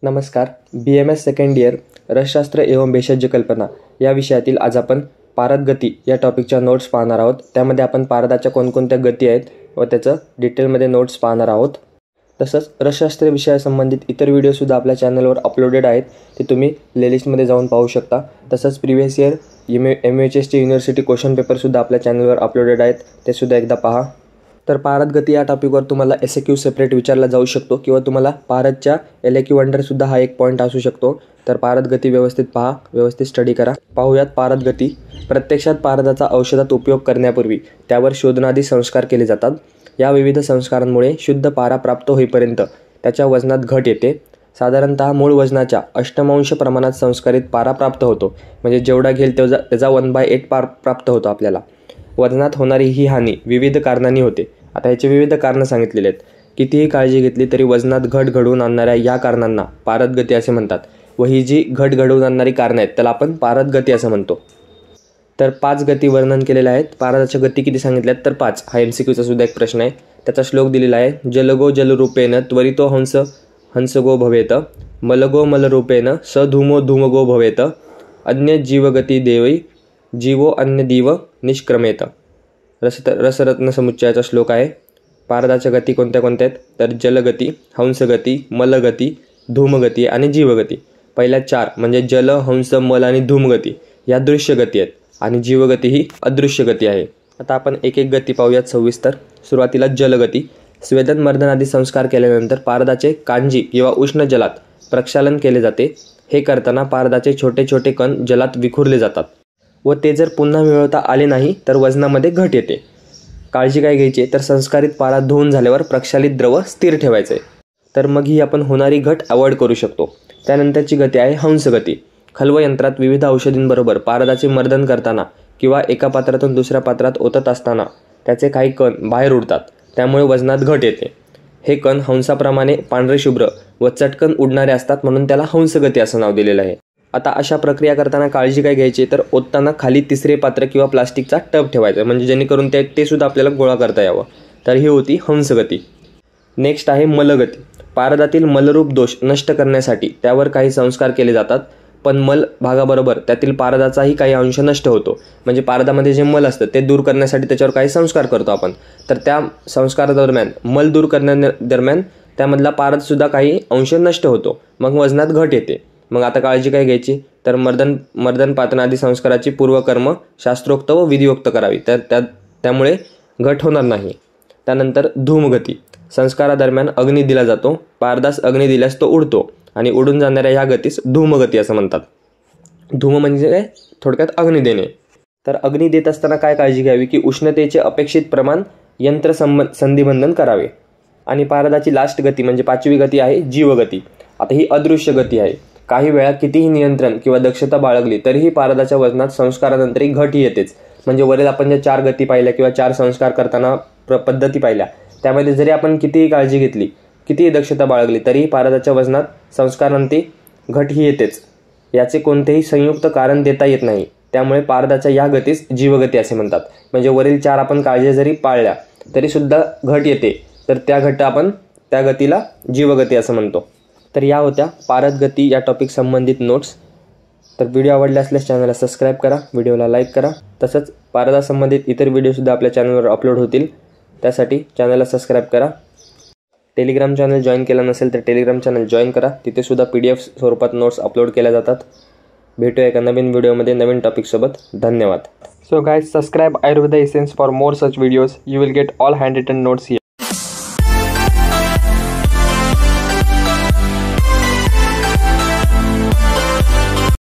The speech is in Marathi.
नमस्कार. BMS सेकंड इयर रसशास्त्र एवं भेषज कल्पना या विषयातील आज आपण पारद गती या टॉपिकच्या नोट्स पाहणार आहोत. त्यामध्ये आपण पारदाच्या कोणकोणत्या गती आहेत व त्याचं डिटेलमध्ये नोट्स पाहणार आहोत. तसंच रसशास्त्र विषयासंबंधित इतर व्हिडिओसुद्धा आपल्या चॅनलवर अपलोडेड आहेत, ते तुम्ही प्लेलिस्टमध्ये जाऊन पाहू शकता. तसंच previous year MHST university question पेपरसुद्धा आपल्या चॅनलवर अपलोडेड आहेत, ते सुद्धा एकदा पहा. तर पारद गती या टॉपिकवर तुम्हाला SAQ सेपरेट विचारला जाऊ शकतो किंवा तुम्हाला पारदच्या LAQ अंडरसुद्धा हा एक पॉईंट असू शकतो. तर पारद गती व्यवस्थित पहा, व्यवस्थित स्टडी करा. पाहूयात पारद गती. प्रत्यक्षात पारदाचा औषधात उपयोग करण्यापूर्वी त्यावर शोधनादी संस्कार केले जातात. या विविध संस्कारांमुळे शुद्ध पारा प्राप्त होईपर्यंत त्याच्या वजनात घट येते. साधारणतः मूळ वजनाच्या अष्टमांश प्रमाणात संस्कारित पारा प्राप्त होतो. म्हणजे जेवढा घेईल त्याचा 1/8 पार प्राप्त होतो आपल्याला. वजनात होणारी ही हानी विविध कारणांनी होते. आता याची विविध कारणं सांगितलेली आहेत. कितीही काळजी घेतली तरी वजनात घट घडवून आणणाऱ्या या कारणांना पारद गती असे म्हणतात. व ही जी घट घडवून आणणारी कारणं आहेत त्याला आपण पारद गती असं म्हणतो. तर 5 गती वर्णन केलेल्या आहेत. पारदाच्या गती किती सांगितल्यात तर 5. हा MCQचा सुद्धा एक प्रश्न आहे. त्याचा श्लोक दिलेला आहे. जलगो जलरूपेण त्वरितो हंसगो भवेत, मलगो मलरूपेण सधूमो धूमगो भवेत, अन्य जीवगती देवै जीवो अन्य दिव निष्क्रमेत. रसरत्न समुच्चयाचा श्लोक आहे. पारदाच्या गती कोणत्या कोणत्या आहेत तर जलगती, हंसगती, मलगती, धूमगती आणि जीवगती. पहिल्या 4 म्हणजे जल, हंस, मल आणि धूमगती या दृश्य गती आहेत आणि जीवगती ही अदृश्य गती आहे. आता आपण एक एक गती पाहूयात सविस्तर. सुरुवातीला जलगती. स्वेदन मर्दन आदी संस्कार केल्यानंतर पारदाचे कांजी किंवा उष्ण जलात प्रक्षालन केले जाते. हे करताना पारदाचे छोटे छोटे कण जलात विखुरले जातात व ते जर पुन्हा मिळवता आले नाही तर वजनामध्ये घट येते. काळजी काय घ्यायची तर संस्कारित पारा धुवून झाल्यावर प्रक्षालित द्रव स्थिर ठेवायचे, तर मग ही आपण होणारी घट अवॉइड करू शकतो. त्यानंतरची गती आहे हंसगती. खल्व यंत्रात विविध औषधींबरोबर पारदाचे मर्दन करताना किंवा एका पात्रातून दुसऱ्या पात्रात ओतत असताना त्याचे काही कण बाहेर उडतात, त्यामुळे वजनात घट येते. हे कण हंसाप्रमाणे पांढरे शुभ्र व चटकन उडणारे असतात, म्हणून त्याला हंसगती असं नाव दिलेलं आहे. आता अशा प्रक्रिया करताना काळजी काय घ्यायची तर ओतताना खाली तिसरे पात्र किंवा प्लास्टिकचा टब ठेवायचा, म्हणजे जेणेकरून ते सुद्धा आपल्याला गोळा करता यावं. तर ही होती हंसगती. नेक्स्ट आहे मलगती. पारदातील मलरूप दोष नष्ट करण्यासाठी त्यावर काही संस्कार केले जातात, पण मल भागाबरोबर त्यातील पारदाचाही काही अंश नष्ट होतो. म्हणजे पारदामध्ये जे मल असतं ते दूर करण्यासाठी त्याच्यावर काही संस्कार करतो आपण. तर त्या संस्कारादरम्यान मल दूर करण्यादरम्यान त्यामधला पारदसुद्धा काही अंश नष्ट होतो, मग वजनात घट येते. मग आता काळजी काय घ्यायची तर मर्दन पातन आदी संस्काराची पूर्वकर्म शास्त्रोक्त व विधियोक्त करावी, तर त्यामुळे घट होणार नाही. त्यानंतर धूमगती. संस्कारादरम्यान अग्नी दिला जातो. पारदास अग्नी दिल्यास तो उडतो आणि उडून जाणाऱ्या ह्या गतीस धूमगती असं म्हणतात. धूम म्हणजे काय थोडक्यात अग्नी देणे. तर अग्नी देत असताना काय काळजी घ्यावी की उष्णतेचे अपेक्षित प्रमाण यंत्र संधिबंधन करावे. आणि पारदाची लास्ट गती म्हणजे 5वी गती आहे जीवगती. आता ही अदृश्य गती आहे. काही वेळा कितीही नियंत्रण किंवा दक्षता बाळगली तरीही पारदाच्या वजनात संस्कारानंतरही घट येतेच. म्हणजे वरील आपण ज्या 4 गती पाहिल्या किंवा 4 संस्कार करताना पद्धती पाहिल्या, त्यामध्ये जरी आपण कितीही काळजी घेतली, कितीही दक्षता बाळगली तरीही पारदाच्या वजनात संस्कारांती घट ही येतेच. याचे कोणतेही संयुक्त कारण देता येत नाही. त्यामुळे पारदाच्या या गतीस जीवगती असे म्हणतात. म्हणजे वरील 4 आपण काळजी जरी पाळल्या तरी सुद्धा घट येते, तर त्या गतीला जीवगती असं म्हणतो. तर या होत्या पारद गती या टॉपिक संबंधित नोट्स. तर व्हिडिओ आवडले असल्यास चॅनलला सबस्क्राईब करा, व्हिडिओला लाईक करा. तसंच पारदासंबंधित इतर व्हिडिओसुद्धा आपल्या चॅनलवर अपलोड होतील, त्यासाठी चॅनलला सबस्क्राईब करा. टेलिग्राम चॅनल जॉईन केला नसेल तर टेलिग्राम चॅनल जॉईन करा. तिथे सुद्धा PDF स्वरूपात नोट्स अपलोड केल्या जातात. भेटूया एका नवीन व्हिडिओमध्ये नवीन टॉपिकसोबत. धन्यवाद. So guys, subscribe Ayurveda Essence for more such videos. You will get all handwritten notes here.